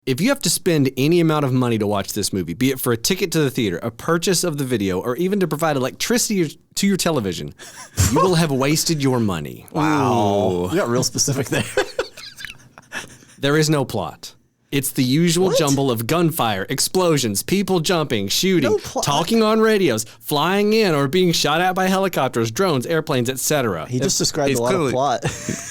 If you have to spend any amount of money to watch this movie, be it for a ticket to the theater, a purchase of the video, or even to provide electricity to your television, you will have wasted your money. Wow. You got real specific there. There is no plot. It's the usual jumble of gunfire, explosions, people jumping, shooting, talking on radios, flying in or being shot at by helicopters, drones, airplanes, etc. He just described a lot of plot.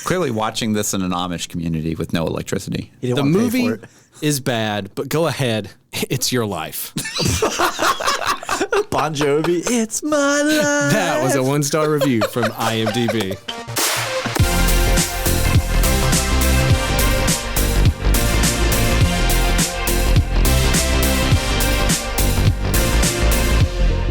Clearly watching this in an Amish community with no electricity. The movie is bad, but go ahead. It's your life. Bon Jovi, it's my life. That was a 1-star review from IMDb.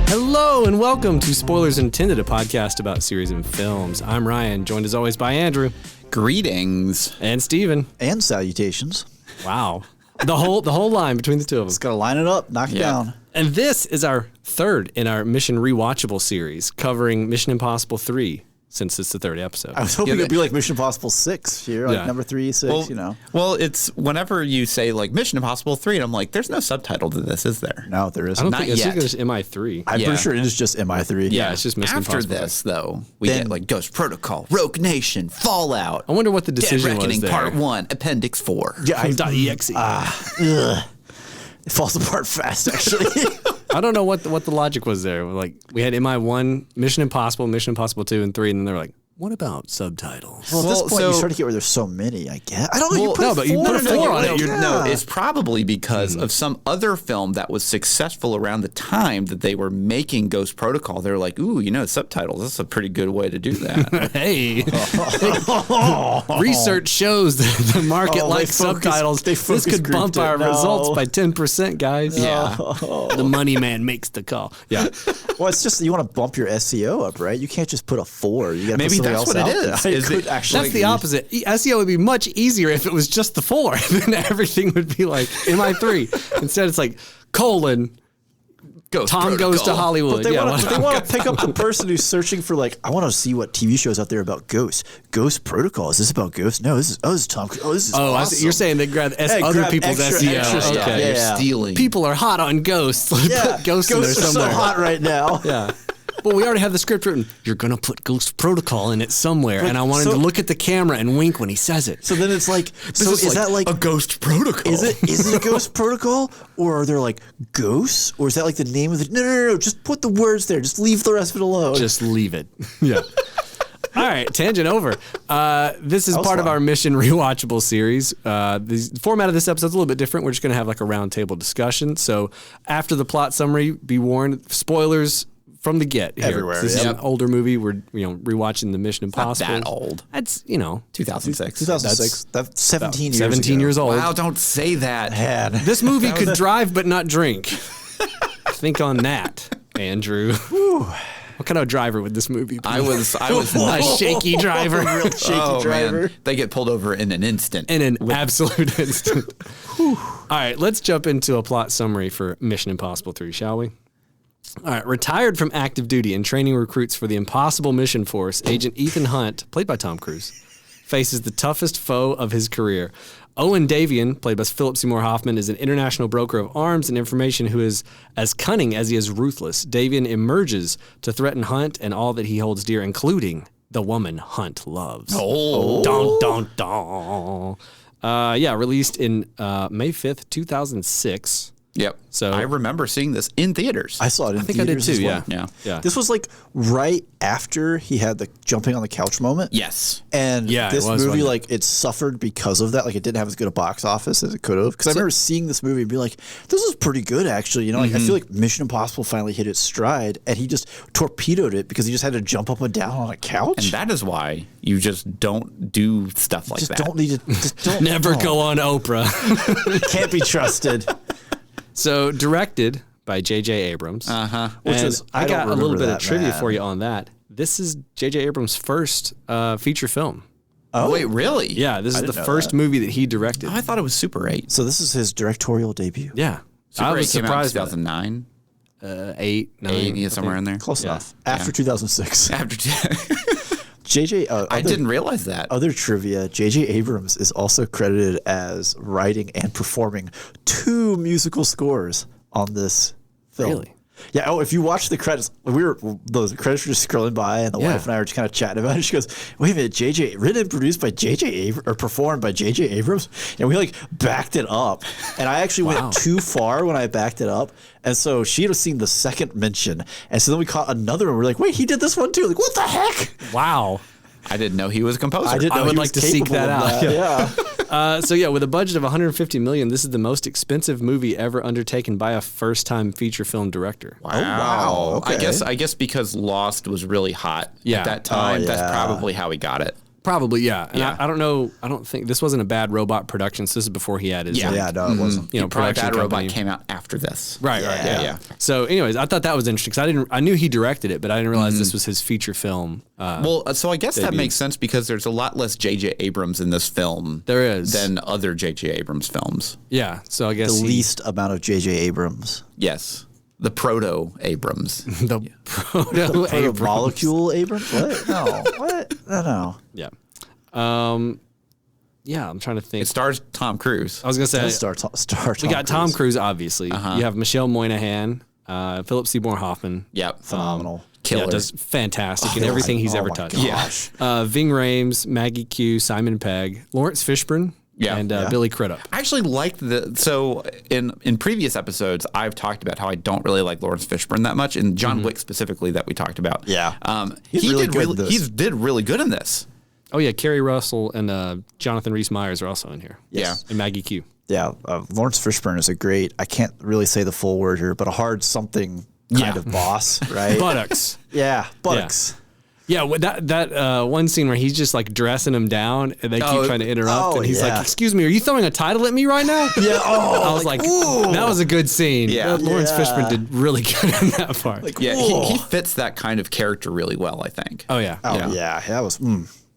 Hello and welcome to Spoilers Intended, a podcast about series and films. I'm Ryan, joined as always by Andrew. Greetings. And Steven. And salutations. Wow. The whole line between the two of them. Just got to line it up, knock it down. And this is our third in our Mission Rewatchable series, covering Mission Impossible 3, since it's the third episode. I was hoping it'd be like Mission Impossible 6 here, like number 3, 6, you know. Well, it's whenever you say like Mission Impossible 3, and I'm like, there's no subtitle to this, is there? No, there isn't. I don't Not think yet. it's MI3. I'm pretty sure it is just MI3. Yeah, it's just Mission After Impossible. this, though, we get like Ghost Protocol, Rogue Nation, Fallout. I wonder what the Dead decision Reckoning was there. Part 1, Appendix 4. Yeah, .exe. It falls apart fast, actually. I don't know what the logic was there. Like, we had MI1, Mission Impossible 2, and 3, and then they're like, what about subtitles? Well, at this point, you start to get where there's so many, I guess. I don't know. But you put a 4 on it. No, it's probably because of some other film that was successful around the time that they were making Ghost Protocol. They were like, ooh, subtitles. That's a pretty good way to do that. Hey. Research shows that the market likes subtitles. This could bump our results by 10%, guys. Yeah. The money man makes the call. Yeah. Well, it's just you want to bump your SEO up, right? You can't just put a 4. You got to Maybe put that's what it is. That's the opposite. SEO would be much easier if it was just the 4. Then everything would be like MI3. Instead, it's like : Tom goes to Hollywood. But they want to pick up the person who's searching for like, I want to see what TV shows out there about ghosts. Ghost Protocol. Is this about ghosts? No, this is Tom. Oh, this is awesome. You're saying they grab other people's SEO. Extra stuff. Okay. Yeah. Stealing. People are hot on ghosts. Put ghosts in there somewhere. Are so hot right now. Yeah. But we already have the script written. You're going to put Ghost Protocol in it somewhere. And I want him to look at the camera and wink when he says it. So then it's like, is that like a Ghost Protocol? Is it a Ghost Protocol? Or are there like ghosts? Or is that like the name of the... No. Just put the words there. Just leave the rest of it alone. Just leave it. Yeah. All right, tangent over. This is part of our Mission Rewatchable series. The format of this episode is a little bit different. We're just going to have like a round table discussion. So after the plot summary, be warned, spoilers from the get here. Everywhere. This is an older movie. We're rewatching the Mission Impossible. Not that old. That's 2006. 2006. That's 17 years 17 ago. years old. Wow, don't say that. Man. This movie could drive but not drink. Think on that, Andrew. What kind of driver would this movie be? I was a shaky driver. A real shaky driver. Man. They get pulled over in an instant. In an absolute instant. All right, let's jump into a plot summary for Mission Impossible 3, shall we? All right, retired from active duty and training recruits for the Impossible Mission Force, Agent Ethan Hunt, played by Tom Cruise, faces the toughest foe of his career. Owen Davian, played by Philip Seymour Hoffman, is an international broker of arms and information who is as cunning as he is ruthless. Davian emerges to threaten Hunt and all that he holds dear, including the woman Hunt loves. Oh. Dun, dun, dun. Released in May 5th, 2006. Yep. So I remember seeing this in theaters. I saw it in theaters. I did too, as well. Yeah. This was like right after he had the jumping on the couch moment. Yes. And this it was, movie, wasn't like, it suffered because of that. Like, it didn't have as good a box office as it could have. Because I remember seeing this movie and be like, this is pretty good, actually. Like, I feel like Mission Impossible finally hit its stride, and he just torpedoed it because he just had to jump up and down on a couch. And that is why you just don't do stuff like that. Don't need to. Just don't. Never go on Oprah. Can't be trusted. So directed by JJ Abrams. Which was, I got a little bit of that, trivia man. for you on that. This is JJ Abrams' first feature film. Oh, wait, really? Yeah, this is the didn't know first that. movie that he directed. Oh, I thought it was Super 8. So this is his directorial debut. Yeah. Super I 8 was came out in surprised. 2009. 8, 9. 8, yeah, somewhere in there. Close Yeah. enough. After 2006. After JJ. I didn't realize that. Other trivia: JJ Abrams is also credited as writing and performing 2 musical scores on this film. Really? Yeah. Oh, if you watch the credits, those credits were just scrolling by, and the wife and I were just kind of chatting about it. She goes, "Wait a minute, JJ, written and produced by or performed by JJ Abrams," and we like backed it up. And I actually went too far when I backed it up, and so she had seen the second mention, and so then we caught another one. We're like, "Wait, he did this one too!" Like, what the heck? Wow. I didn't know he was a composer. I would like to seek that out. Yeah. So yeah, with a budget of $150 million, this is the most expensive movie ever undertaken by a first-time feature film director. Wow. Oh, wow. Okay. I guess because Lost was really hot Yeah. at that time, Oh, that's yeah. probably how he got it. Probably, yeah. And Yeah. I don't know. I don't think this wasn't a Bad Robot production. So this is before he had his, Yeah. Yeah. No, it wasn't. you know, Probably production Bad company. Robot came out after this. Right. Yeah. So, anyways, I thought that was interesting because I knew he directed it, but I didn't realize this was his feature film. Well, so I guess that makes sense because there's a lot less JJ Abrams in this film. There is. Than other JJ Abrams films. Yeah. So I guess The least amount of JJ Abrams. Yes. The proto Abrams. the proto Abrams. Molecule Abrams? What? No. What? No. Yeah. Yeah, I'm trying to think. It stars Tom Cruise. I was gonna say Star we got Tom Cruise, obviously. You have Michelle Moynihan, Philip Seymour Hoffman. Yep. Phenomenal. Killer. Yeah, does fantastic in everything he's ever my touched. gosh. Ving Rhames, Maggie Q, Simon Pegg, Lawrence Fishburne, and Billy Crudup. I actually liked so in previous episodes I've talked about how I don't really like Lawrence Fishburne that much, and John Wick specifically that we talked about. Yeah. He really did good in this. he did really good in this. Oh yeah, Kerry Russell and Jonathan Rhys-Meyers are also in here. Yes. And Maggie Q. Yeah. Lawrence Fishburne is a great, I can't really say the full word here, but a hard something kind of boss, right? Buttocks. Yeah. Buttocks. Yeah, that one scene where he's just like dressing him down, and they keep trying to interrupt, and he's like, "Excuse me, are you throwing a title at me right now?" Yeah. Oh, I was like, that was a good scene. Yeah. Lawrence Fishburne did really good in that part. Yeah, he fits that kind of character really well, I think. Oh yeah. That was.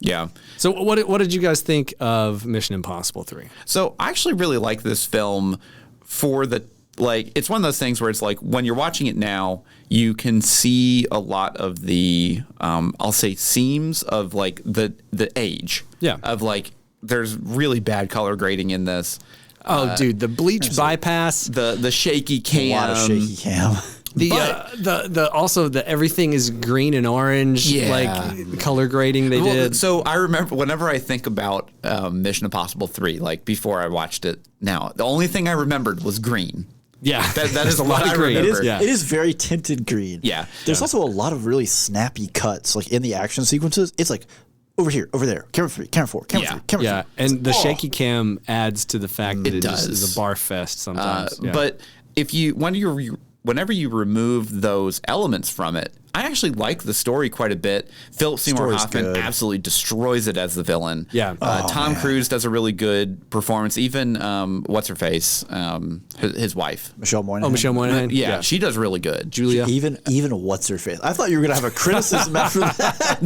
Yeah. So what did you guys think of Mission Impossible 3? So I actually really like this film for it's one of those things where it's like when you're watching it now, you can see a lot of the, I'll say seams of like the age. Yeah. Of like, there's really bad color grading in this. Oh, dude, the bleach bypass, The shaky cam. A lot of shaky cam. the everything is green and orange, like color grading they did. So I remember whenever I think about Mission Impossible 3, like before I watched it now, the only thing I remembered was green. Yeah, That is a lot of green. It is, Yeah. it is very tinted green. Yeah. There's also a lot of really snappy cuts, like in the action sequences. It's like over here, over there, camera 3, camera 4, camera 3, camera 3. Yeah, and the shaky cam adds to the fact that it just does. is a bar fest sometimes. But whenever you remove those elements from it, I actually like the story quite a bit. Philip Seymour Story's Hoffman good. absolutely destroys it as the villain. Yeah. Tom Cruise does a really good performance. Even what's her face, his wife. Michelle Moynihan. Oh, Michelle Moynihan. Yeah, she does really good. Julia. Even what's her face? I thought you were gonna have a criticism after that.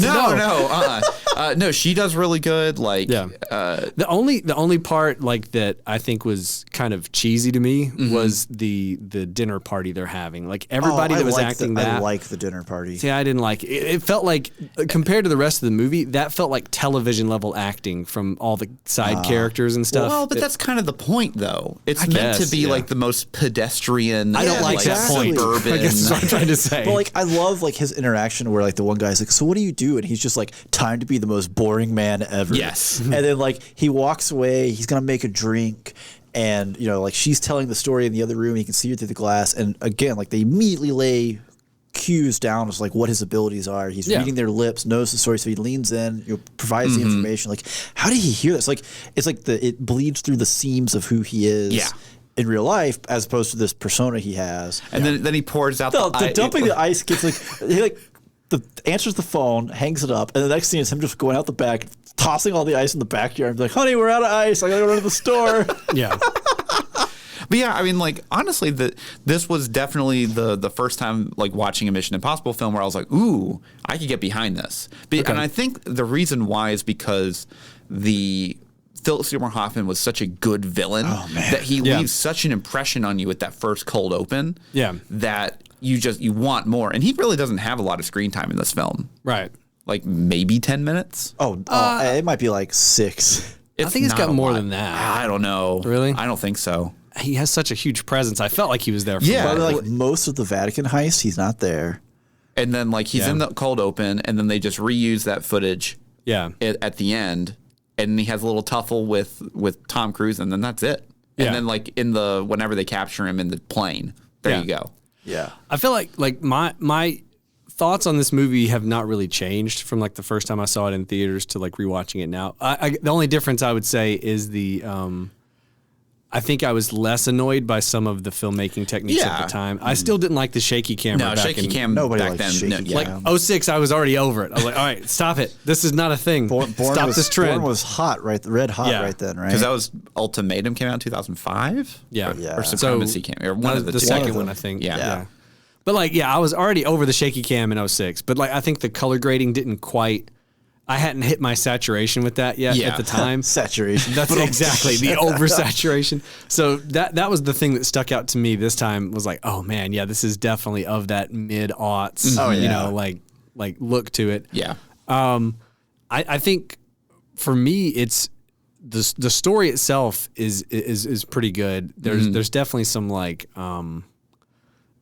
No, she does really good. Like, The only part like that I think was kind of cheesy to me was the dinner party they're having. Like everybody that was acting I like the dinner party. See, I didn't like it. It felt like, compared to the rest of the movie, that felt like television level acting from all the side characters and stuff. Well, but that's kind of the point, though. It's meant guess, to be like the most pedestrian. I don't like that point. Suburban. I guess that's what I'm trying to say. But like, I love like his interaction where like the one guy's like, "So what do you do?" And he's just like, "Time to be the most boring man ever." Yes. And then like he walks away. He's gonna make a drink. And you know, like she's telling the story in the other room. He can see her through the glass. And again, like they immediately lay cues down as like what his abilities are. He's reading their lips, knows the story, so he leans in, provides the information. Like, how did he hear this? Like, it's like it bleeds through the seams of who he is in real life, as opposed to this persona he has. And then he pours out the dumping the ice gets like he like answers the phone, hangs it up, and the next scene is him just going out the back, tossing all the ice in the backyard, and be like, "Honey, we're out of ice. I gotta go to the store." Yeah. But yeah, I mean, like, honestly, this was definitely the first time, like, watching a Mission Impossible film where I was like, ooh, I could get behind this. And I think the reason why is because Philip Seymour Hoffman was such a good villain that he leaves such an impression on you at that first cold open that you want more. And he really doesn't have a lot of screen time in this film. Right. like maybe 10 minutes. It might be like 6. I think it's not got a more lot. than that. I don't know. Really? I don't think so. He has such a huge presence. I felt like he was there. For Yeah. Probably like most of the Vatican heist, he's not there. And then like he's in the cold open, and then they just reuse that footage yeah. at the end, and he has a little tuffle with Tom Cruise, and then that's it. And Yeah. then like whenever they capture him in the plane, there you go. Yeah. I feel like my thoughts on this movie have not really changed from like the first time I saw it in theaters to like rewatching it now. The only difference I would say is the I think I was less annoyed by some of the filmmaking techniques at the time. I still didn't like the shaky camera. No, back shaky in, cam nobody back likes then. shaky No, cam. Like 06, I was already over it. I was like, all right, stop it. This is not a thing. Stop this trend. Born was hot, red hot Yeah. right then, right? because that was Ultimatum came out in 2005. Yeah. Yeah. Or Supremacy came, or one of the two. second one, I think. Yeah. But like, yeah, I was already over the shaky cam in 06. But like, I think the color grading didn't quite. I hadn't hit my saturation with that yet Yeah. at the time. Saturation. That's exactly the oversaturation. So that was the thing that stuck out to me this time was like, oh man, yeah, this is definitely of that mid-aughts, Oh, you yeah. know, like look to it. Yeah. I think for me, it's the story itself is pretty good. There's definitely some like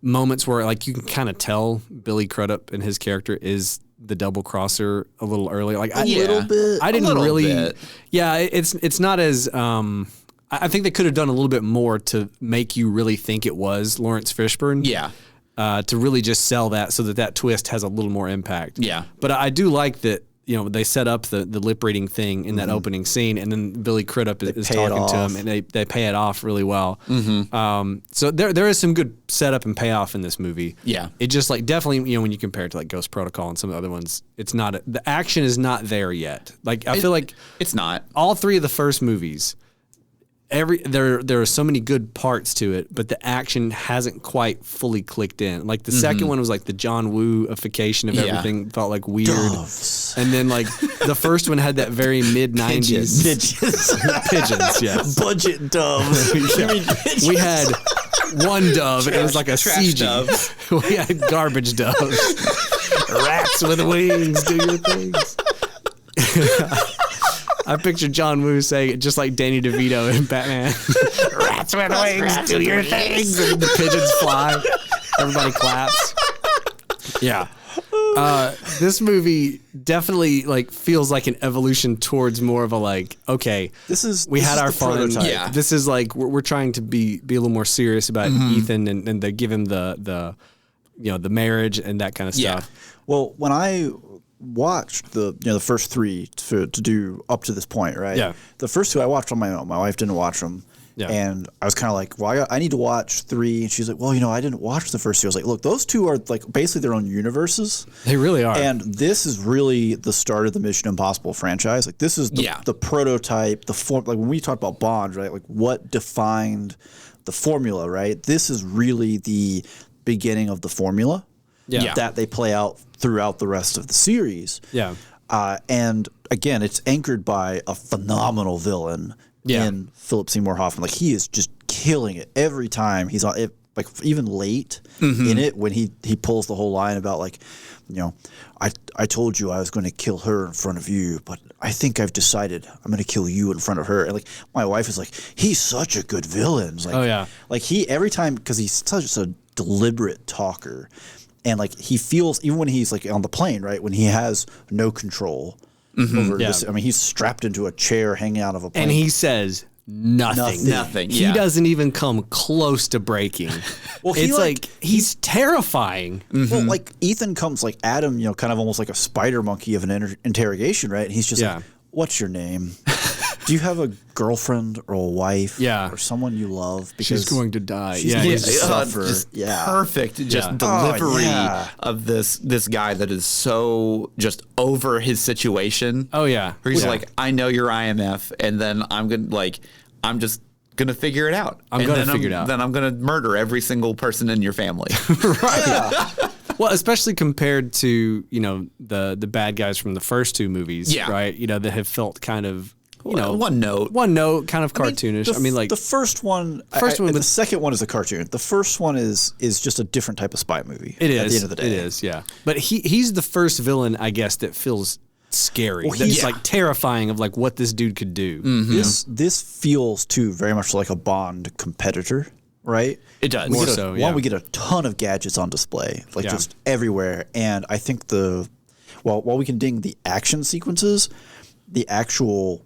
moments where like you can kind of tell Billy Crudup and his character is the double crosser a little early. Like A little bit. I didn't little really. bit. Yeah, it's not as. I think they could have done a little bit more to make you really think it was Lawrence Fishburne. Yeah. To really just sell that so that twist has a little more impact. Yeah. But I do like that. You know, they set up the lip reading thing in that opening scene, and then Billy Crudup is pay it talking to off. him, and they pay it off really well. So there is some good setup and payoff in this movie. Yeah. It just like definitely, you know, when you compare it to like Ghost Protocol and some of the other ones, it's not the action is not there yet. Like I feel like It's not. all three of the first movies, there are so many good parts to it, but the action hasn't quite fully clicked in. Like the second one was like the John Woo-ification of Yeah. everything felt like weird. Doves. And then like the first one had that very mid-90s Pigeons. pigeons, yes. Budget doves. Yeah. We had one dove, and it was like a Trash CG. dove. We had garbage doves. Rats with wings, do your things. I picture John Woo saying it just like Danny DeVito in Batman. Rats with wings, do your things. And the pigeons fly. Everybody claps. Yeah. This movie definitely like feels like an evolution towards more of a like, okay, we had our the fun. prototype. Yeah. This is like we're trying to be a little more serious about Ethan and they give him the you know the marriage and that kind of Yeah. stuff. Well, when I watched the first 3 to do up to this point, right? Yeah. The first 2 I watched on my own. My wife didn't watch them. Yeah. And I was kind of like, well, I need to watch 3. And she's like, well, you know, I didn't watch the first 2. I was like, look, those 2 are like basically their own universes. They really are. And this is really the start of the Mission Impossible franchise. Like this is the prototype, the form. Like when we talk about Bond, right? Like what defined the formula, right? This is really the beginning of the formula Yeah. that they play out throughout the rest of the series. Yeah. And again, it's anchored by a phenomenal villain in Philip Seymour Hoffman. Like he is just killing it every time he's on it. Like even late in it when he pulls the whole line about like, you know, I told you I was going to kill her in front of you, but I think I've decided I'm going to kill you in front of her. And like my wife is like, he's such a good villain. It's like, Oh, yeah. Like he every time because he's such a deliberate talker. And like he feels even when he's like on the plane, right? When he has no control over this. I mean, he's strapped into a chair hanging out of a plane. And he says nothing. Nothing, He yeah. doesn't even come close to breaking. Well, he, it's like- like he's terrifying. Well, like Ethan comes like at him, you know, kind of almost like a spider monkey of an interrogation, right? And he's just Yeah. like, "What's your name? Do you have a girlfriend or a wife? Yeah. or someone you love? Because She's going to die. she's Yeah. going he's- to suffer." Just Yeah. perfect just Yeah. delivery yeah. of this guy that is so just over his situation. Oh, yeah. Where he's Yeah. like, I know you're IMF, and then I'm just gonna figure it out. I'm And gonna then figure it out. Then I'm gonna murder every single person in your family. Well, especially compared to, you know, the bad guys from the first 2 movies, Yeah. right? You know, that have felt kind of one note, kind of cartoonish. I mean, like the first one, the second one is a cartoon. The first one is just a different type of spy movie. It is at the end of the day. It is, yeah. But he's the first villain, I guess, that feels scary. That's like terrifying of like what this dude could do. Mm-hmm. This feels too very much like a Bond competitor, right? It does. More so, yeah. We get a ton of gadgets on display, like just everywhere. And I think while we can ding the action sequences, the actual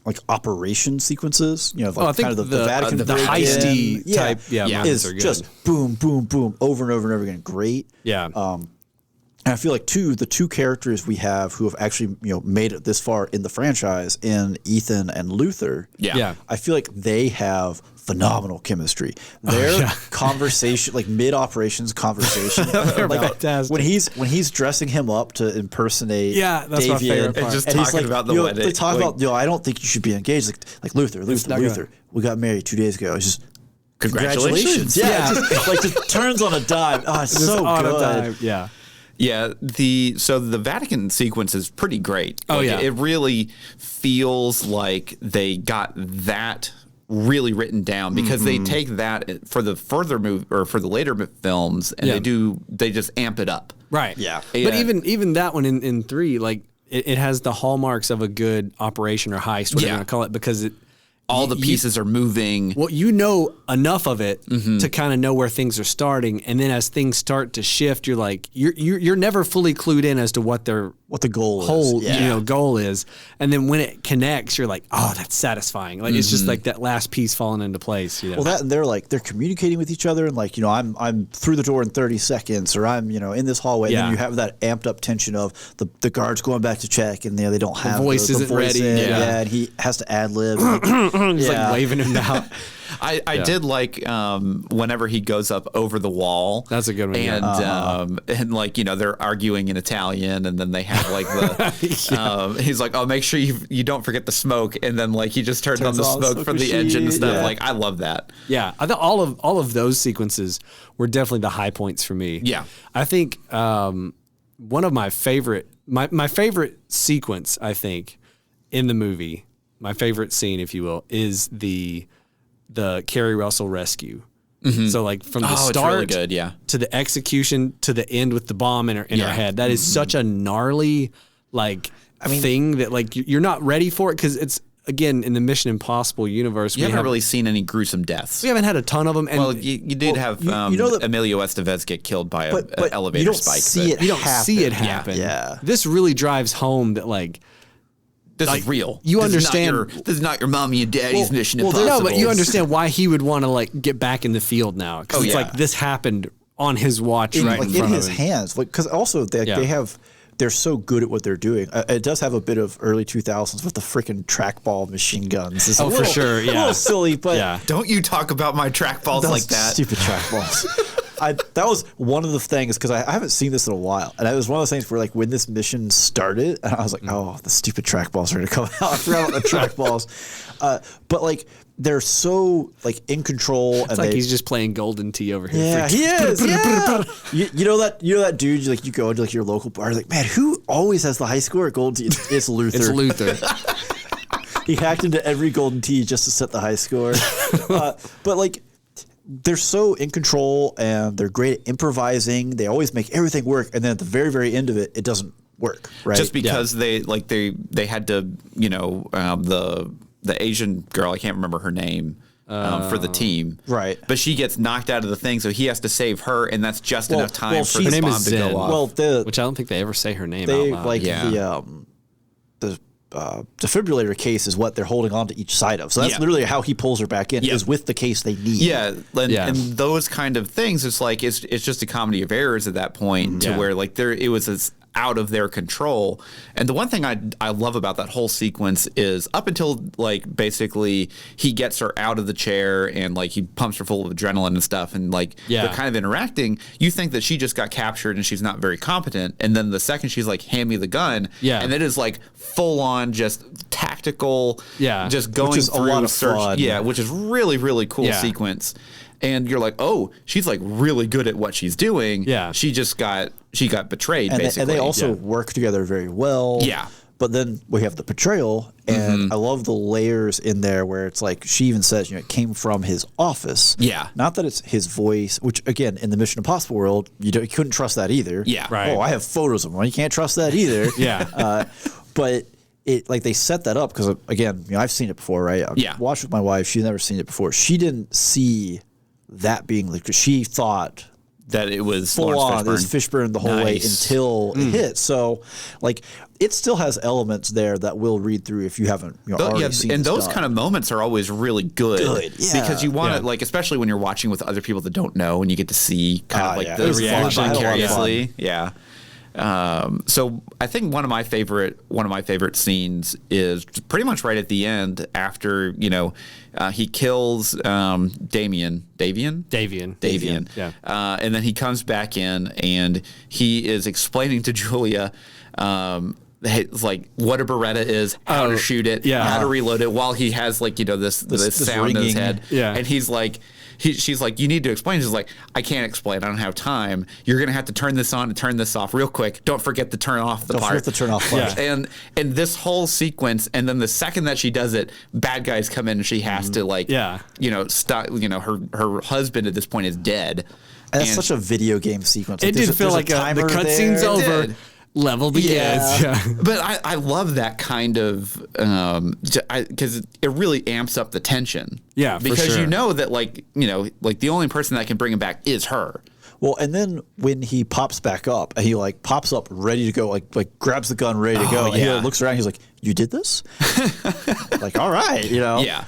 like operation sequences, you know, like I think kind of the Vatican, the heisty type, is are good. just boom, boom, boom, over and over and over again. Great. Yeah. And I feel like the two characters we have who have actually, you know, made it this far in the franchise, in Ethan and Luther. Yeah. I feel like they have phenomenal chemistry. Their conversation, like mid-operations conversation, like fantastic. when he's dressing him up to impersonate, that's my Davian, favorite part. And just and he's talking like, about the you know, wedding. They talk like, about, I don't think you should be engaged. Like Luther, we got married 2 days ago. It's just Congratulations. Yeah, just turns on a dime. Oh, it's so good. Yeah. Yeah, so the Vatican sequence is pretty great. It really feels like they got that really written down because they take that for the further move or for the later films and they just amp it up. Right. Yeah. But even that one in 3, like it has the hallmarks of a good operation or heist, whatever you want to call it, because all the pieces are moving. Well, you know enough of it to kind of know where things are starting, and then as things start to shift, you're like you're never fully clued in as to what their the goal goal is, and then when it connects, you're like, oh, that's satisfying. Like it's just like that last piece falling into place. You know? Well, they're communicating with each other, and like, you know, I'm through the door in 30 seconds, or I'm, you know, in this hallway. And then you have that amped up tension of the guards going back to check, and they don't have the voice isn't ready. And he has to ad lib. He's like waving him out. I did like whenever he goes up over the wall. That's a good one. And like, you know, they're arguing in Italian, and then they have like the he's like, oh, make sure you don't forget the smoke, and then like he just turns on the smoke from the engine and stuff. Like, I love that. Yeah, I thought all of those sequences were definitely the high points for me. Yeah, I think one of my favorite sequence, I think, in the movie, my favorite scene, if you will, is the Carrie Russell rescue. So like from the start really good, to the execution to the end with the bomb in her head, that is such a gnarly thing that like you're not ready for it, because it's, again, in the Mission Impossible universe, we haven't really seen any gruesome deaths. We haven't had a ton of them. And you did have Emilio Estevez get killed by an elevator spike. You don't see it happen. Yeah. This really drives home that like, this is real. You understand. This is not your mommy and daddy's Mission Impossible. No, but you understand why he would want to like get back in the field now, because it's like this happened on his watch, right in front his hands. Like, because also they're so good at what they're doing. It does have a bit of early 2000s with the freaking trackball machine guns. It's for sure. Yeah, a little silly, but don't you talk about my trackballs like that? Stupid trackballs. That was one of the things, because I haven't seen this in a while, and it was one of those things where like when this mission started, and I was like, oh, the stupid trackballs are going to come out. I forgot about the trackballs, but like they're so like in control. It's like he's just playing Golden Tee over here. Yeah, he is. Yeah. you know that dude. You go into like your local bar, like, man, who always has the high score at Golden Tee? It's Luther. It's Luther. He hacked into every Golden Tee just to set the high score. But like, they're so in control, and they're great at improvising. They always make everything work, and then at the very, very end of it, it doesn't work. Right? Just because they had to, you know, the Asian girl, I can't remember her name, for the team. Right. But she gets knocked out of the thing, so he has to save her, and that's just enough time for the bomb to go off. Which I don't think they ever say her name out loud. The defibrillator case is what they're holding on to each side of. So that's literally how he pulls her back in, is with the case they need. Yeah. And those kind of things, it's like, it's just a comedy of errors at that point, to where like it was out of their control. And the one thing I love about that whole sequence is up until like basically he gets her out of the chair and like he pumps her full of adrenaline and stuff, and like they're kind of interacting, you think that she just got captured and she's not very competent, and then the second she's like, hand me the gun, and it is like full on just tactical, just going which is through a lot of search, fun. which is really, really cool sequence. And you're like, oh, she's like really good at what she's doing. Yeah, she got betrayed, basically. And they also work together very well. Yeah. But then we have the portrayal, and I love the layers in there where it's like she even says, it came from his office. Yeah. Not that it's his voice, which again in the Mission Impossible world, you couldn't trust that either. Yeah. Right. Oh, I have photos of him. You can't trust that either. Yeah. But it like they set that up because again, I've seen it before, right? I've watched with my wife. She's never seen it before. She didn't see that being like, because she thought that it was full on. Fishburne. It was Fishburne the whole way until it hit. So, like, it still has elements there that will read through if you haven't already seen. And this those done. kind of moments are always really good. Yeah. Because you want to, like, especially when you're watching with other people that don't know, and you get to see kind of like the reaction I had a lot of curiously. fun. Yeah. So I think one of my favorite scenes is pretty much right at the end after he kills Davian. Yeah. And then he comes back in and he is explaining to Julia like what a Beretta is, how to shoot it, how to reload it, while he has like this sound in his head. Yeah. And he's like. She's like, you need to explain. She's like, I can't explain. I don't have time. You're going to have to turn this on and turn this off real quick. Don't forget to turn off the part. Don't forget to turn off the part. And this whole sequence, and then the second that she does it, bad guys come in and she has to stop. Her husband at this point is dead. And that's such a video game sequence. It did feel like the cutscene's over. Level begins. Yeah. But I love that kind of because it really amps up the tension. Yeah, for because sure. you know that like the only person that can bring him back is her. Well, and then when he pops back up, and he like pops up ready to go, like grabs the gun ready to go, and he looks around, he's like, "You did this?" Like, all right, Yeah.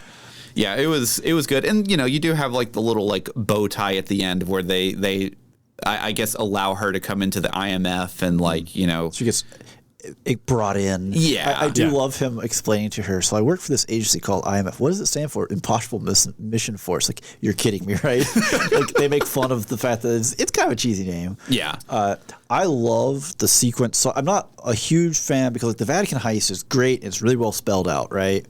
Yeah, it was good, and you do have like the little like bow tie at the end where they I guess allow her to come into the IMF and like she gets it brought in. Yeah, I do love him explaining to her. So I work for this agency called IMF. What does it stand for? Impossible Mission Force. Like, you're kidding me, right? Like, they make fun of the fact that it's kind of a cheesy name. Yeah. I love the sequence. So I'm not a huge fan because like the Vatican heist is great. It's really well spelled out, right?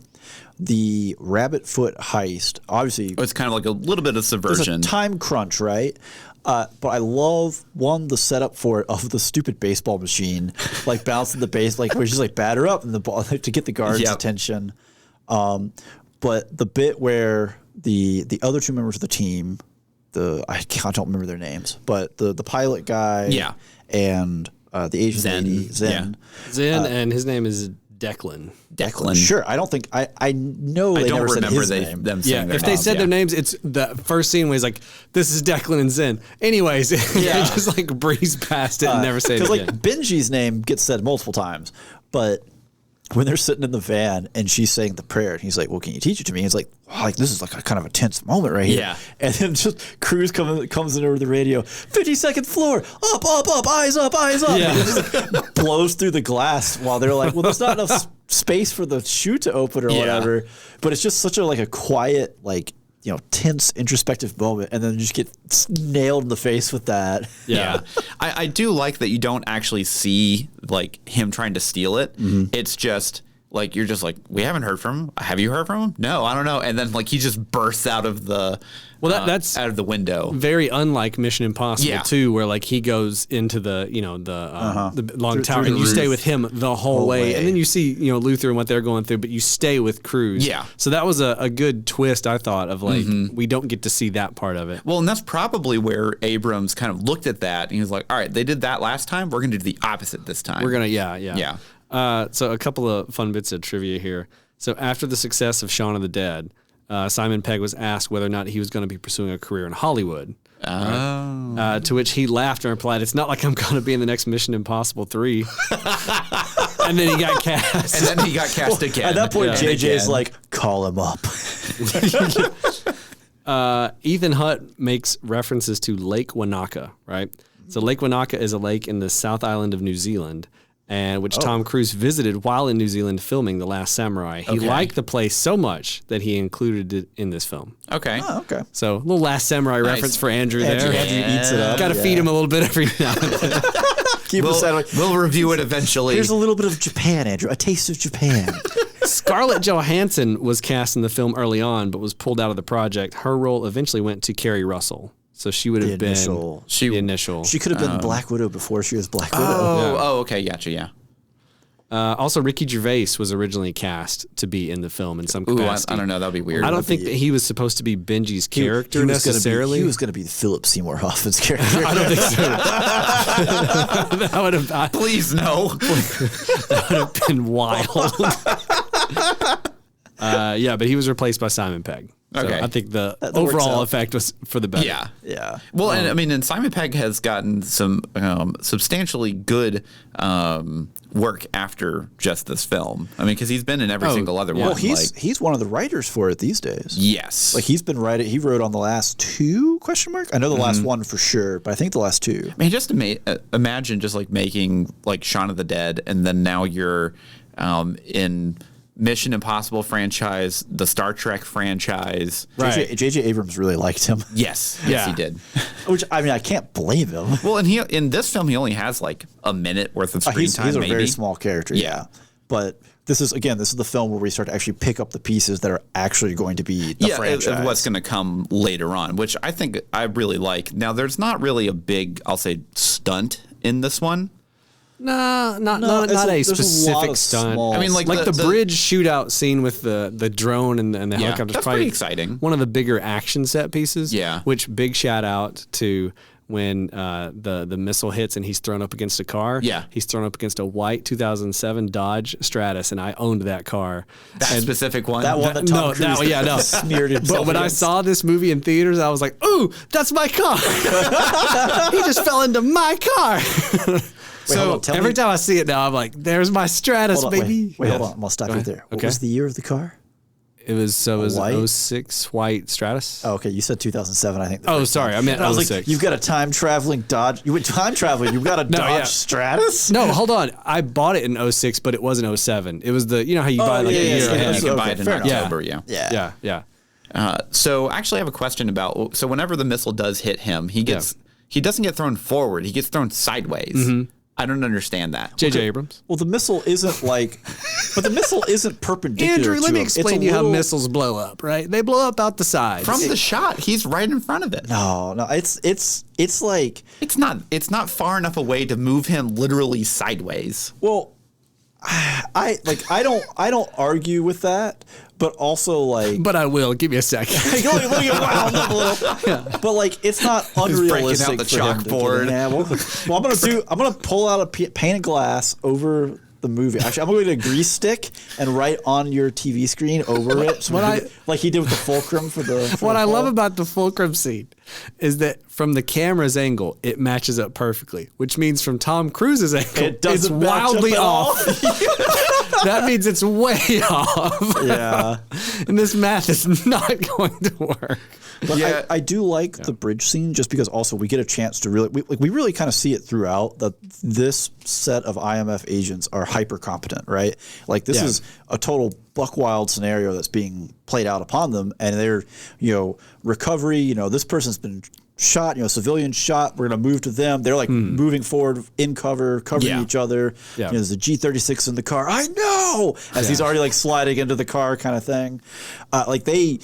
The rabbit foot heist, obviously, it's kind of like a little bit of subversion. There's a time crunch, right? But I love the setup for it of the stupid baseball machine, like bouncing the base, like where she's like batter up and the ball to get the guard's attention. But the bit where the other two members of the team, I don't remember their names, but the pilot guy, and the Asian lady, Zen, and his name is Declan. Sure, I don't think I know they never said his name. Them saying their if they names, said their names, it's the first scene where he's like, "This is Declan and Zen." Anyways, they just like breeze past it and never say it again. Because like Benji's name gets said multiple times, but when they're sitting in the van and she's saying the prayer, and he's like, "Well, can you teach it to me?" He's like, "Oh, like this is like a kind of a tense moment right here." Yeah. And then just Cruz comes in over the radio, 52nd floor, up, eyes up. Yeah. And it just like, blows through the glass while they're like, "Well, there's not enough space for the chute to open or whatever." But it's just such a quiet, like, tense, introspective moment, and then you just get nailed in the face with that. Yeah. I do like that you don't actually see like him trying to steal it. It's just like you're just like, we haven't heard from him. Have you heard from him? No, I don't know. And then like he just bursts out of the that's out of the window. Very unlike Mission Impossible 2, where like he goes into the the long tower and you stay with him the whole way, and then you see Luther and what they're going through, but you stay with Cruz. Yeah. So that was a good twist, I thought, of like we don't get to see that part of it. Well, and that's probably where Abrams kind of looked at that and he was like, all right, they did that last time. We're going to do the opposite this time. We're gonna so a couple of fun bits of trivia here. So after the success of Shaun of the Dead, Simon Pegg was asked whether or not he was going to be pursuing a career in Hollywood. To which he laughed and replied, "It's not like I'm going to be in the next Mission Impossible 3." And then he got cast. And then he got cast again. At that point, JJ's like, "Call him up." Ethan Hutt makes references to Lake Wanaka, right? So Lake Wanaka is a lake in the South Island of New Zealand, and which Tom Cruise visited while in New Zealand filming The Last Samurai. He liked the place so much that he included it in this film. Okay. Oh, okay. So a little Last Samurai reference for Andrew there. Andrew eats it up. Got to feed him a little bit every now and then. We'll review it eventually. Here's a little bit of Japan, Andrew. A taste of Japan. Scarlett Johansson was cast in the film early on, but was pulled out of the project. Her role eventually went to Kerry Russell. So she would have been the initial. She could have been Black Widow before she was Black Widow. Oh, okay, gotcha, yeah. Also, Ricky Gervais was originally cast to be in the film in some capacity. I don't know. That would be weird. I don't think that he was supposed to be Benji's character necessarily. He was going to be Philip Seymour Hoffman's character. I don't think so. That would have. Please, no. That would have been wild. Yeah, but he was replaced by Simon Pegg. So Okay. I think the works overall out. effect was for the better. Yeah. Yeah. Well, and I mean, and Simon Pegg has gotten some substantially good work after just this film. I mean, because he's been in every single other one. Well, he's one of the writers for it these days. Yes. Like he's been writing. He wrote on the last 2 ? I know the last one for sure, but I think the last 2. I mean, just imagine just like making like Shaun of the Dead, and then now you're in Mission Impossible franchise, the Star Trek franchise. Right. JJ Abrams really liked him. Yes, Yeah. he did. Which, I mean, I can't blame him. Well, and he in this film he only has like a minute worth of screen time. He's a maybe. very small character. Yeah. But this is the film where we start to actually pick up the pieces that are actually going to be the franchise. Of what's going to come later on, which I think I really like. Now, there's not really a big, I'll say, stunt in this one. No, not there's a there's a lot specific of stunt. small I mean, like the the bridge shootout scene with the drone and the helicopter. that's pretty exciting. One of the bigger action set pieces. Yeah. Which big shout out to when the missile hits and he's thrown up against a car. Yeah. He's thrown up against a white 2007 Dodge Stratus, and I owned that car. That specific one. That one that Tom Cruise smeared himself But when I against. saw this movie in theaters, I was like, "Ooh, that's my car!" He just fell into my car. hold So on, every time I see it now, I'm like, "There's my Stratus, Hold on, baby." Wait, Yeah. hold on. I'm going to stop you ahead. there. What Okay. was the year of the car? It was white? 06 white Stratus. Oh, okay. You said 2007, I think. the Oh, first sorry. time. I meant And I was 06. like, you've got a time traveling Dodge. You went time traveling. You've got a Dodge yeah. Stratus? No, hold on. I bought it in 06, but it wasn't 07. It was the, you know how you buy like yeah, a yeah, year yeah, ahead. you can okay, buy it in fair enough. October, yeah. Yeah. Yeah. So actually I have a question about, so whenever the missile does hit him, he doesn't get thrown forward. He gets thrown sideways. I don't understand that. JJ Abrams. Well, the missile isn't like, but the missile isn't perpendicular. Andrew, to let me him. It's explain a to you how little- missiles blow up, right? They blow up out the sides. From the shot, he's right in front of it. No, it's like, It's not far enough away to move him literally sideways. well, I don't argue with that, but also like. But I will. Give me a second. Let me get wound up a little. But like, it's not unrealistic. breaking out the for him to chalkboard. get- Yeah, well, I'm gonna pull out a pane of glass over the movie. Actually, I'm going to get a grease stick and write on your TV screen over it. So like he did with the fulcrum for the. What the I love ball. about the fulcrum scene is that from the camera's angle, it matches up perfectly, which means from Tom Cruise's angle, It doesn't it's match up wildly at all. off. That means it's way off. Yeah. And this math is not going to work. But Yeah. I do like the bridge scene just because also we get a chance to really we really kind of see it throughout that this set of IMF agents are hyper competent, right? Like this is a total buck wild scenario that's being played out upon them, and they're recovery. This person's been shot, civilian shot. We're gonna move to them. They're like moving forward in covering each other. Yeah. There's a G-36 in the car. I know as he's already like sliding into the car, kind of thing. Like they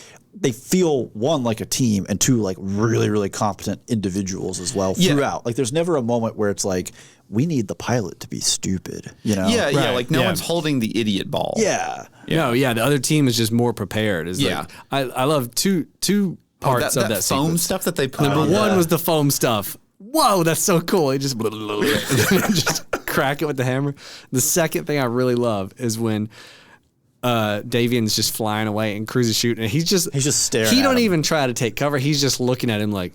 feel one like a team and two like really really competent individuals as well throughout. Like there's never a moment where it's like we need the pilot to be stupid. Yeah, Right, like no yeah. one's holding the idiot ball. Yeah. No, the other team is just more prepared. Like, I love two parts of that foam sequence. stuff that they put Number on. one was the foam stuff. Whoa, that's so cool. He just just crack it with the hammer. The second thing I really love is when Davian's just flying away and Cruz is shooting, and he's just staring He at don't him. even try to take cover. He's just looking at him like,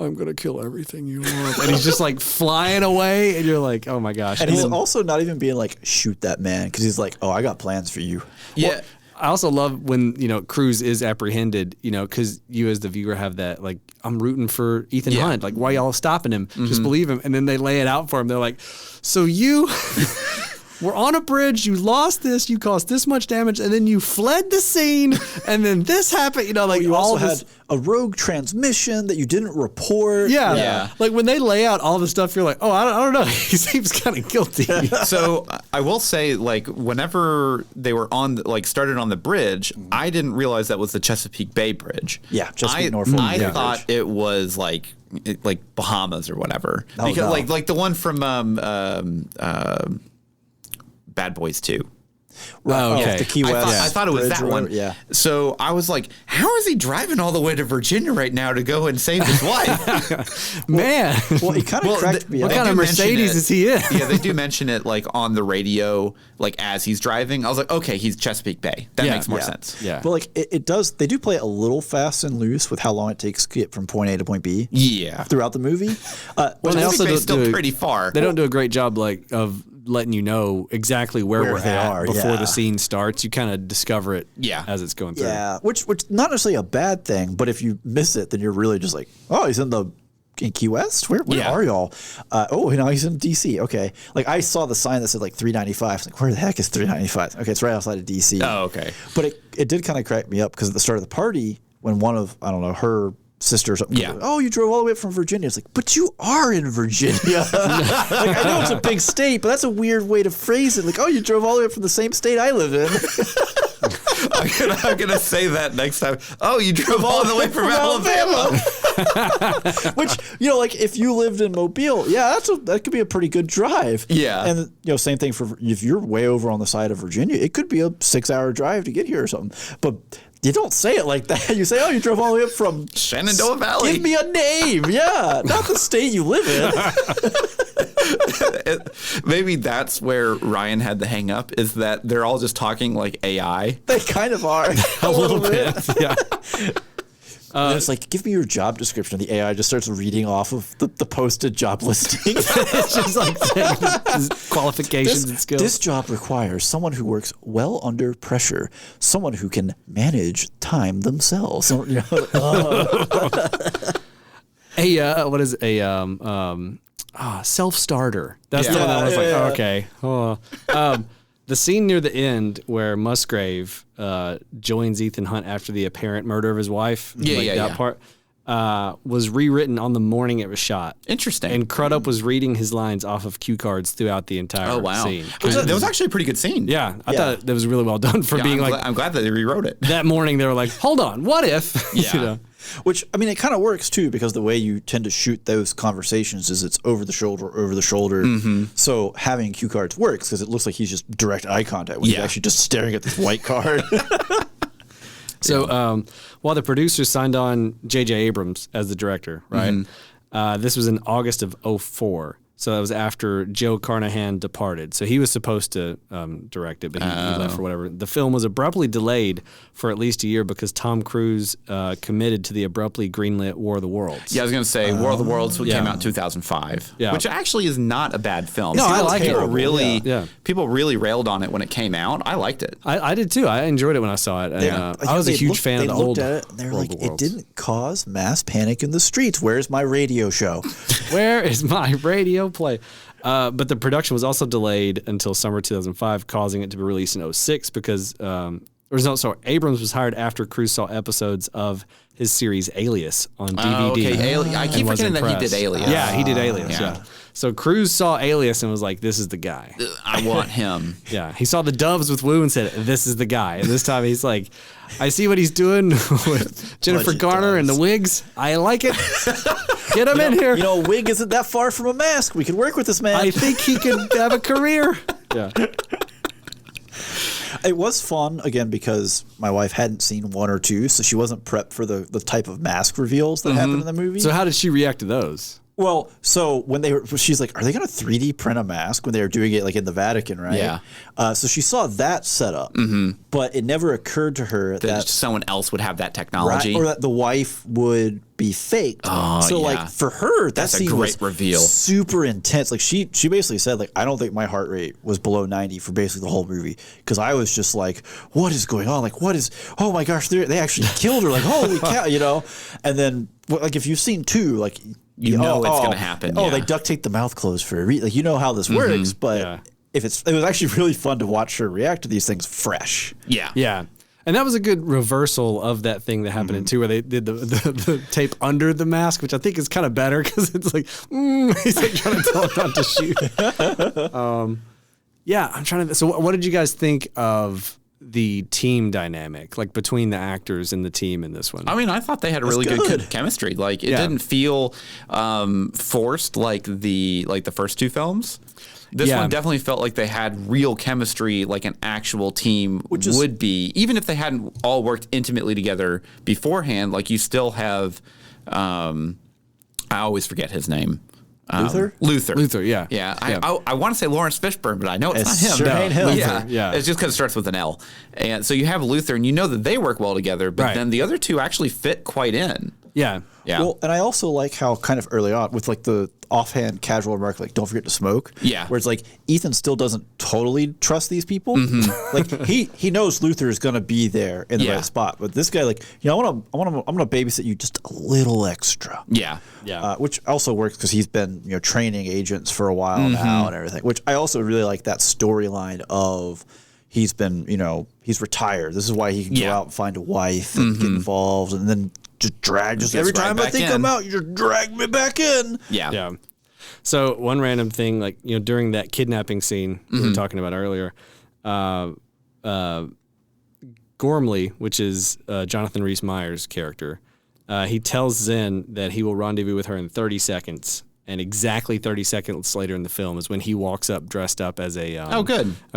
I'm gonna kill everything you want, and he's just like flying away, and you're like, oh my gosh. And he's also not even being like, shoot that man, because he's like, oh, I got plans for you. Yeah. I also love when, Cruz is apprehended, because you as the viewer have that, like, I'm rooting for Ethan Hunt. Like, why y'all stopping him? Just believe him. And then they lay it out for him. They're like, so you were on a bridge, you lost this, you caused this much damage, and then you fled the scene, and then this happened. You all also this. had a rogue transmission that you didn't report. Yeah. Like, when they lay out all the stuff, you're like, oh, I don't know. He seems kind of guilty. So I will say, like, whenever they were started on the bridge, I didn't realize that was the Chesapeake Bay Bridge. Yeah, Chesapeake Norfolk. I Yeah. thought it was like Bahamas or whatever. Oh, because no. like the one from Bad Boys 2. Oh, okay. The Key West. I thought it was Bridge that or one. whatever, yeah. So I was like, how is he driving all the way to Virginia right now to go and save his wife? Man. Well, it kind of cracked me what up. kind of Mercedes is he in? Yeah, they do mention it like on the radio, like as he's driving. I was like, okay, he's Chesapeake Bay. That Yeah, makes more yeah. sense. Yeah. But like it does, they do play it a little fast and loose with how long it takes to get from point A to point B. Yeah. Throughout the movie. Well, they Chesapeake also Bay's don't still do pretty far. They don't do a great job like of letting you know exactly where we're they at are, before yeah. the scene starts. You kind of discover it as it's going through. Yeah, which not necessarily a bad thing, but if you miss it, then you're really just like, oh, he's in Key West? Where are y'all? Oh, now he's in DC. Okay. Like I saw the sign that said like 395. I was like, where the heck is 395? Okay, it's right outside of DC. Oh, okay. But it did kind of crack me up because at the start of the party, when one of, I don't know, her sisters, oh, you drove all the way up from Virginia. It's like, but you are in Virginia. Like I know it's a big state, but that's a weird way to phrase it. Like, oh, you drove all the way up from the same state I live in. I'm gonna say that next time. Oh, you drove all the way from Alabama. Which, like if you lived in Mobile, that could be a pretty good drive. Yeah. And same thing for if you're way over on the side of Virginia, it could be a 6-hour drive to get here or something. But you don't say it like that. You say, oh, you drove all the way up from Shenandoah Valley. Give me a name. Yeah. Not the state you live in. Maybe that's where Ryan had the hang up, is that they're all just talking like AI. They kind of are. A little bit. Yeah. It's like, give me your job description. The AI just starts reading off of the posted job listing. It's just like saying his qualifications and skills. This job requires someone who works well under pressure, someone who can manage time themselves. What is it? Self-starter. That's the one that I was like, oh, okay. Oh. The scene near the end where Musgrave joins Ethan Hunt after the apparent murder of his wife. That part was rewritten on the morning it was shot. Interesting. And Crudup was reading his lines off of cue cards throughout the entire scene. That was actually a pretty good scene. Yeah, I thought that was really well done for being I'm glad that they rewrote it. That morning they were like, hold on, what if? Yeah. Which, I mean, it kind of works too, because the way you tend to shoot those conversations is it's over the shoulder. Mm-hmm. So having cue cards works because it looks like he's just direct eye contact when he's actually just staring at this white card. So while the producers signed on JJ Abrams as the director, right? This was in August of 2004. So that was after Joe Carnahan departed. So he was supposed to direct it, but he left for whatever. The film was abruptly delayed for at least a year because Tom Cruise committed to the abruptly greenlit War of the Worlds. Yeah, I was going to say War of the Worlds came out in 2005, which actually is not a bad film. No, I like it. People really railed on it when it came out. I liked it. I did too. I enjoyed it when I saw it. And, I was a huge fan of the old. They looked at it and they were like, it didn't cause mass panic in the streets. Where's my radio show? Where is my radio play? But the production was also delayed until summer 2005, causing it to be released in 2006 because Abrams was hired after Cruise saw episodes of his series Alias on DVD. I keep forgetting that he did Alias. Yeah, he did Alias. Yeah. So Cruise saw Alias and was like, "This is the guy. I want him." Yeah, he saw the Doves with Wu and said, "This is the guy." And this time he's like, "I see what he's doing with Jennifer Garner and the wigs. I like it. Get him in here." A wig isn't that far from a mask. We can work with this man. I think he could have a career. Yeah. It was fun, again, because my wife hadn't seen 1 or 2, so she wasn't prepped for the type of mask reveals that happened in the movie. So how did she react to those? Well, so when she's like, are they going to 3D print a mask when they were doing it like in the Vatican, right? Yeah. So she saw that setup, but it never occurred to her that someone else would have that technology. Or that the wife would be faked. Like for her, that scene was reveal. Super intense. Like she basically said, like, I don't think my heart rate was below 90 for basically the whole movie, because I was just like, what is going on? Like, oh my gosh, they actually killed her. Like, holy cow, And then like if you've seen 2, like, it's going to happen. They duct tape the mouth closed for a reason. Like, how this works, but it was actually really fun to watch her react to these things fresh. Yeah. Yeah. And that was a good reversal of that thing that happened in 2 where they did the tape under the mask, which I think is kind of better because it's like, he's like trying to tell him not to shoot. I'm trying to. So what did you guys think of the team dynamic, like between the actors and the team in this one? I mean, I thought they had a really good chemistry. Like, it didn't feel forced like the first 2 films. This one definitely felt like they had real chemistry, like an actual team would be. Even if they hadn't all worked intimately together beforehand, like you still have, I always forget his name. Luther, yeah. Yeah. I want to say Lawrence Fishburne, but I know it's not him. Sure ain't him. Luther. Yeah. It's just because it starts with an L. And so you have Luther, and you know that they work well together, but then the other two actually fit quite in. Yeah. Yeah. Well, and I also like how kind of early on with like the offhand casual remark, like, don't forget to smoke. Yeah. Where it's like Ethan still doesn't totally trust these people. Like he knows Luther is going to be there in the right spot. But this guy, like, I'm going to babysit you just a little extra. Yeah. Yeah. Which also works because he's been, training agents for a while now and everything, which I also really like that storyline of he's been, he's retired. This is why he can go out and find a wife and get involved and then just every time I think I'm out, you just drag me back in. Yeah. Yeah. So one random thing, like, during that kidnapping scene we were talking about earlier, Gormley, which is Jonathan Rhys-Meyers' character, he tells Zen that he will rendezvous with her in 30 seconds. And exactly 30 seconds later in the film is when he walks up dressed up as a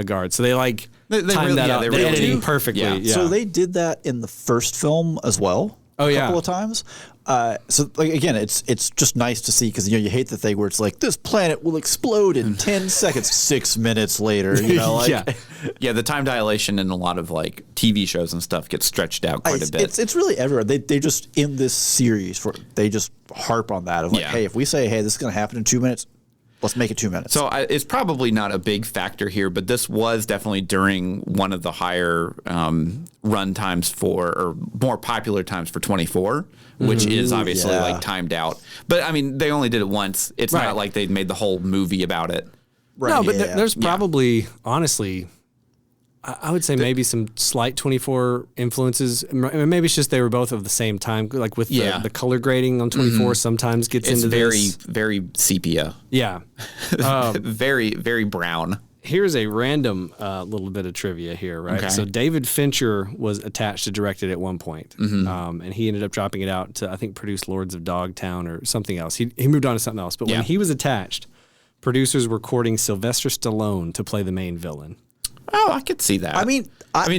guard. So they timed really, that out. They edited perfectly. Yeah. Yeah. So they did that in the first film as well. A couple of times. So like again, it's just nice to see because you hate the thing where it's like this planet will explode in 10 seconds. 6 minutes later, Yeah, the time dilation in a lot of like TV shows and stuff gets stretched out quite a bit. It's really everywhere. They just in this series they just harp on that of like, hey, if we say this is going to happen in 2 minutes, let's make it 2 minutes. So it's probably not a big factor here, but this was definitely during one of the higher run times or more popular times for 24, which is obviously like timed out. But I mean, they only did it once. It's not like they made the whole movie about it. Right. No, but there's probably, honestly, I would say maybe some slight 24 influences. Maybe it's just they were both of the same time, like with the color grading on 24 sometimes gets into this. It's very sepia. Yeah. Very, very brown. Here's a random little bit of trivia here, right? Okay. So David Fincher was attached to direct it at one point, and he ended up dropping it out to, I think, produce Lords of Dogtown or something else. He moved on to something else. But when he was attached, producers were courting Sylvester Stallone to play the main villain. Oh, I could see that. I mean,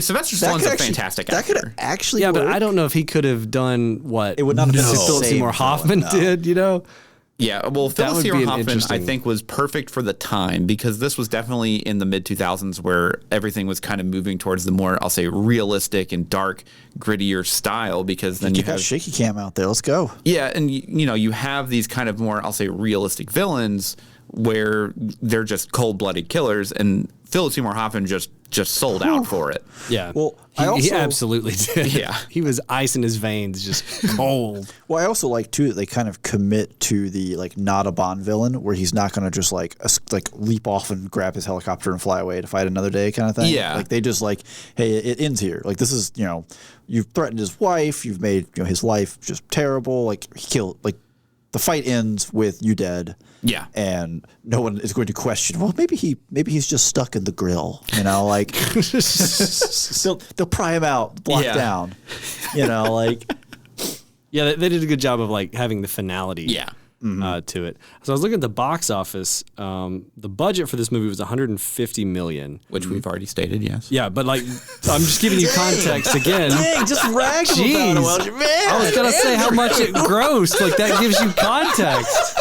Sylvester Stallone's a fantastic actor. That could actually but work. I don't know if he could have done what It would not have been Philip Seymour Hoffman did, Yeah, well, Philip would be Seymour an Hoffman, I interesting- think, was perfect for the time because this was definitely in the mid-2000s where everything was kind of moving towards the more, I'll say, realistic and dark, grittier style because then you got have... shaky cam out there. Let's go. Yeah, and, you have these kind of more, I'll say, realistic villains where they're just cold-blooded killers, and Philip Seymour Hoffman just sold out for it. Yeah. Well, he absolutely did. Yeah. He was ice in his veins, just cold. Well, I also like too that they kind of commit to the like not a Bond villain, where he's not going to just like leap off and grab his helicopter and fly away to fight another day kind of thing. Yeah. Like they just like, hey, it ends here. Like this is you've threatened his wife, you've made his life just terrible. Like he killed the fight ends with you dead. Yeah. And no one is going to question, well, maybe he's just stuck in the grill, like they'll pry him out, block down, Yeah, they did a good job of like having the finality to it. So I was looking at the box office. The budget for this movie was $150 million. Which we've already stated, yes. Yeah, but like I'm just giving you context again. Dang, just rag him about it. Well, man, I was gonna say how much it grossed. Like that gives you context.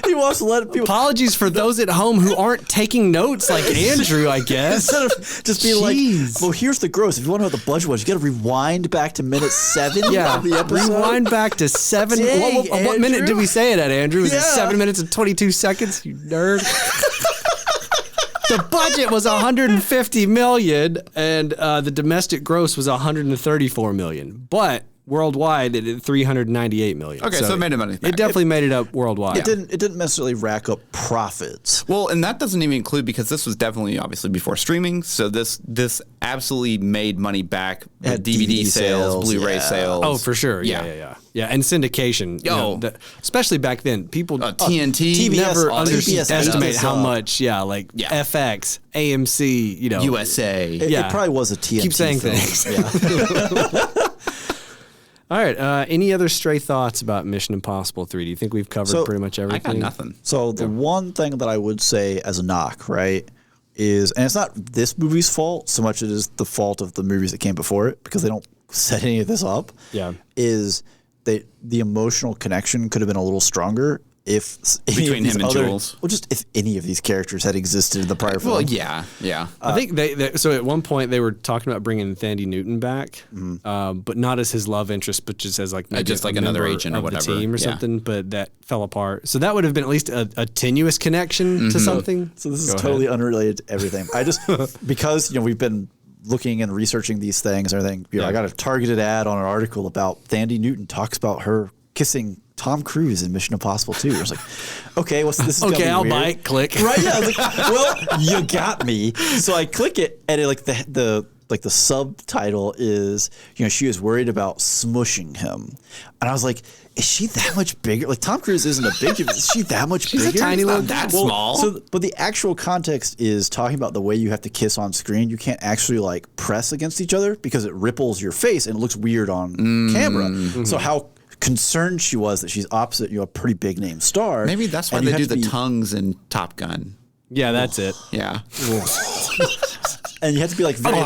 He wants to let people. Apologies for those at home who aren't taking notes like Andrew, I guess. Instead of just being like, well, here's the gross. If you want to know what the budget was, you got to rewind back to minute 7 of the episode. Rewind back to 7. Dang, what minute did we say it at, Andrew? Was it 7 minutes and 22 seconds? You nerd. The budget was $150 million, and the domestic gross was $134 million. But worldwide, it did $398 million. Okay, so it made it money back. It definitely made it up worldwide. It didn't necessarily rack up profits. Well, and that doesn't even include because this was definitely obviously before streaming. So this absolutely made money back with DVD sales, Blu-ray sales. Oh, for sure. Yeah, and syndication. Especially back then, people TNT TBS, never TBS underestimate stuff. how much. FX, AMC. USA. It probably was a TNT. Keep saying film. things. Yeah. All right. Any other stray thoughts about Mission Impossible 3? Do you think we've covered pretty much I everything? got nothing. So the one thing that I would say as a knock, right, is, and it's not this movie's fault so much as it is the fault of the movies that came before it, because they don't set any of this up. Yeah. Is that the emotional connection could have been a little stronger if any Between of these him and other, Jules. well, just if any of these characters had existed in the prior film. Well, yeah. I think so at one point they were talking about bringing Thandie Newton back, but not as his love interest, but just as like maybe just a like another member agent or of whatever. the team or Yeah. something. But that fell apart. So that would have been at least a tenuous connection to something. So this is Go totally ahead. unrelated to everything. I just because we've been looking and researching these things and everything. I got a targeted ad on an article about Thandie Newton talks about her kissing Tom Cruise in Mission Impossible 2. I was like, okay, this is gonna be I'll weird. buy it. Click. Right? Yeah. I was like, well, you got me. So I click it, and the subtitle is, she was worried about smushing him, and I was like, is she that much bigger? Like Tom Cruise isn't a big dude. Is she that much bigger? a tiny little that Well, small. but the actual context is talking about the way you have to kiss on screen. You can't actually like press against each other because it ripples your face and it looks weird on camera. So how concerned she was that she's opposite a pretty big name star. Maybe that's why and you they have do to the be- tongues in Top Gun. Yeah, that's it. Yeah. And you have to be like very,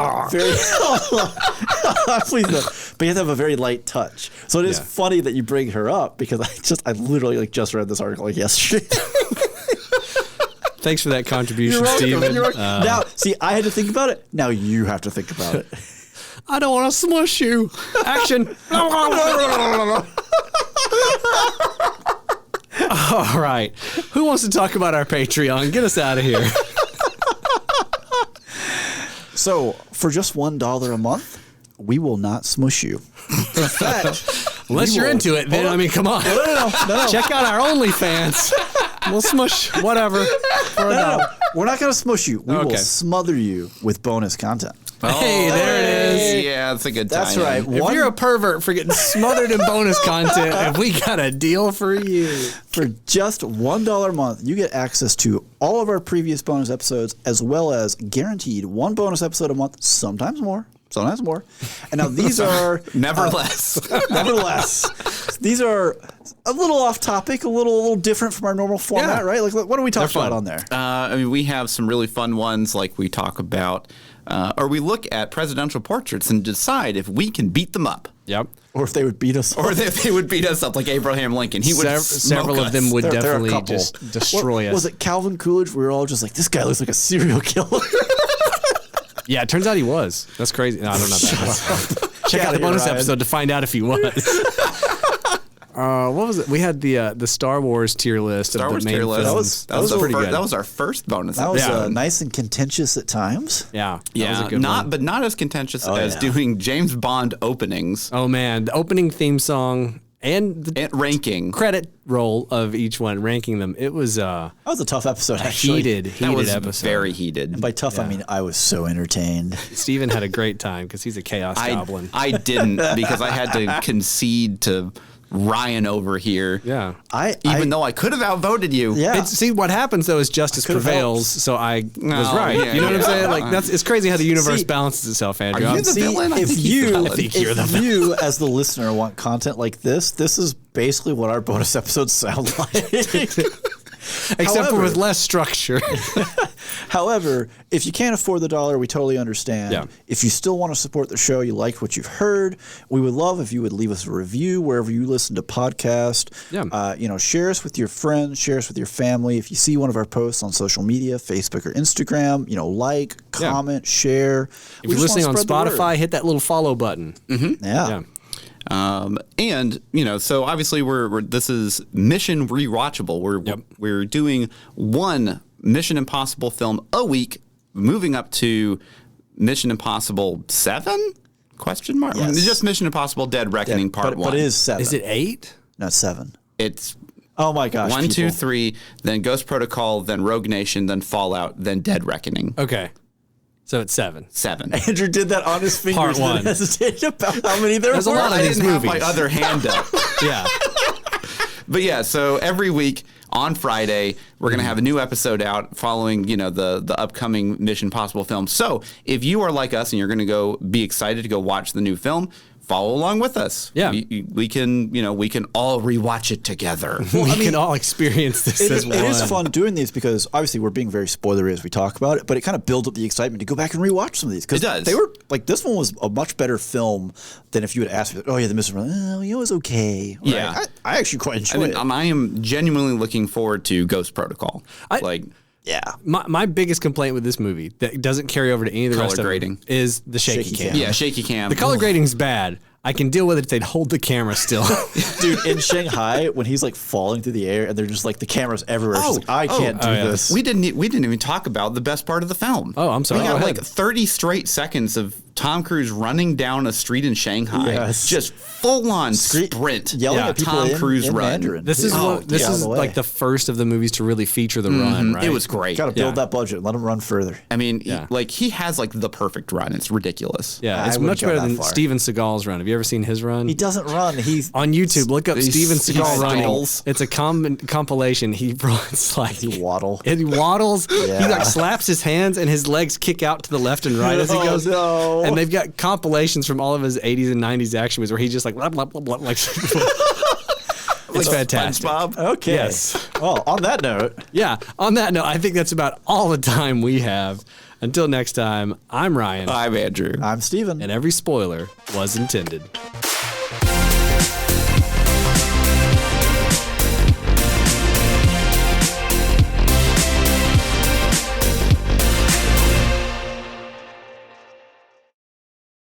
please no. But you have to have a very light touch. So it is Yeah. funny that you bring her up because I literally just read this article yesterday. Thanks for that contribution, You're welcome. Steven. You're welcome. Now, see, I had to think about it. Now you have to think about it. I don't want to smush you. Action. All right. Who wants to talk about our Patreon? Get us out of here. So for just $1 a month, we will not smush you. In fact, Unless we you're will- into it, then, I mean, come on. No. Check out our OnlyFans. We'll smush whatever for a dollar. We're not going to smush you. We will Okay. smother you with bonus content. Hey, there it is. Yeah, that's a good time. That's right. If you're a pervert for getting smothered in bonus content, have we got a deal for you? For just $1 a month, you get access to all of our previous bonus episodes, as well as guaranteed one bonus episode a month, sometimes more. And now these are Nevertheless. nevertheless, these are a little off topic, a little different from our normal format, Yeah. right? Like, what do we talk They're fun. about on there? I mean, we have some really fun ones, like we talk about, or we look at presidential portraits and decide if we can beat them up, Yep. Or if they would beat us, or if they would beat us up like Abraham Lincoln. He would Several of them would There are a definitely couple. just destroy us. Was it Calvin Coolidge? We were all just like, this guy looks like a serial killer. Yeah, it turns out he was. That's crazy. No, I don't know that. Check Get out out the of here, bonus Ryan. episode to find out if he was. What was it? We had the Star Wars tier list. Star of Wars the main tier list. films. That was pretty our good. that was our first bonus. That was Yeah. nice and contentious at times. yeah. That was yeah, a good one. but not as contentious as yeah. doing James Bond openings Oh man, the opening theme song and the and ranking. credit roll of each one, ranking them. It was That was a tough episode, actually. heated That was episode. very heated. By tough, I mean I was so entertained. Steven had a great time because he's a chaos goblin. I didn't because I had to concede to Ryan over here. Yeah. Even though I could have outvoted you. Yeah. See, what happens though is justice could've prevails. helped. So I was No, right. yeah, you know what I'm yeah. saying? Like it's crazy how the universe See, balances itself, Andrew. Are you I'm- the See, villain? I if think he's the you, villain. I think you're the if you as the listener want content like this is basically what our bonus episodes sound like. Except for However- with less structure. However, if you can't afford the dollar, we totally understand. Yeah. If you still want to support the show, you like what you've heard, we would love if you would leave us a review wherever you listen to podcasts. Yeah. Share us with your friends, share us with your family. If you see one of our posts on social media, Facebook or Instagram, like, Yeah. comment, share. If you're listening on Spotify, hit that little follow button. Yeah. And so obviously this is Mission Rewatchable. We're doing one Mission Impossible film a week, moving up to Mission Impossible 7? Question mark. Yes. Just Mission Impossible: Dead Reckoning Part 1. But it is 7. Is it 8? Not 7. It's Oh my gosh. 1, 2, people. 3, then Ghost Protocol, then Rogue Nation, then Fallout, then Dead Reckoning. Okay. So it's 7. 7. Andrew did that on his fingers. Part one. And hesitated about how many there There's a were. lot of I these didn't have movies. my other hand up. Yeah. But yeah, so every week on Friday, we're going to have a new episode out following, the upcoming Mission Impossible film. So if you are like us and you're going to go be excited to go watch the new film, follow along with us. Yeah. We can, we can all rewatch it together. We can all experience this as one. It is fun doing these because obviously we're being very spoilery as we talk about it, but it kind of builds up the excitement to go back and rewatch some of these. It does. They were like, this one was a much better film than if you had asked me, oh yeah, the Mission Rewatchable, it was okay. Yeah. Right? I actually quite enjoyed it. I am genuinely looking forward to Ghost Protocol. Yeah. My biggest complaint with this movie that doesn't carry over to any of the Color rest grading. of them is the shaky cam. Yeah, shaky cam. The color grading's bad. I can deal with it if they'd hold the camera still. Dude, in Shanghai, when he's like falling through the air and they're just like the cameras everywhere, it's just like, I can't do this. We didn't even talk about the best part of the film. Oh, I'm sorry. We got Go like ahead. 30 straight seconds of Tom Cruise running down a street in Shanghai, Yes. just full on sprint, yelling Yeah. at people Tom in Cruise run. Mandarin. This is like the first of the movies to really feature the run, right? It was great. Got to build that budget. Let him run further. I mean, Yeah. he has like the perfect run. It's ridiculous. Yeah, I it's wouldn't much go better that than far. Steven Seagal's run. Have you ever seen his run? He doesn't run. He's On YouTube, look up He Steven Seagal running. stumbles. It's a compilation. He runs like he waddle. and he waddles. He Yeah. like slaps his hands and his legs kick out to the left and right as he Oh, goes. no. And they've got compilations from all of his 80s and 90s action movies where he's just like blah, blah, blah, blah, like it's fantastic. SpongeBob. Okay. Yes. Well, on that note, Yeah. On that note, I think that's about all the time we have. Until next time, I'm Ryan, I'm Andrew. I'm Steven. and every spoiler was intended.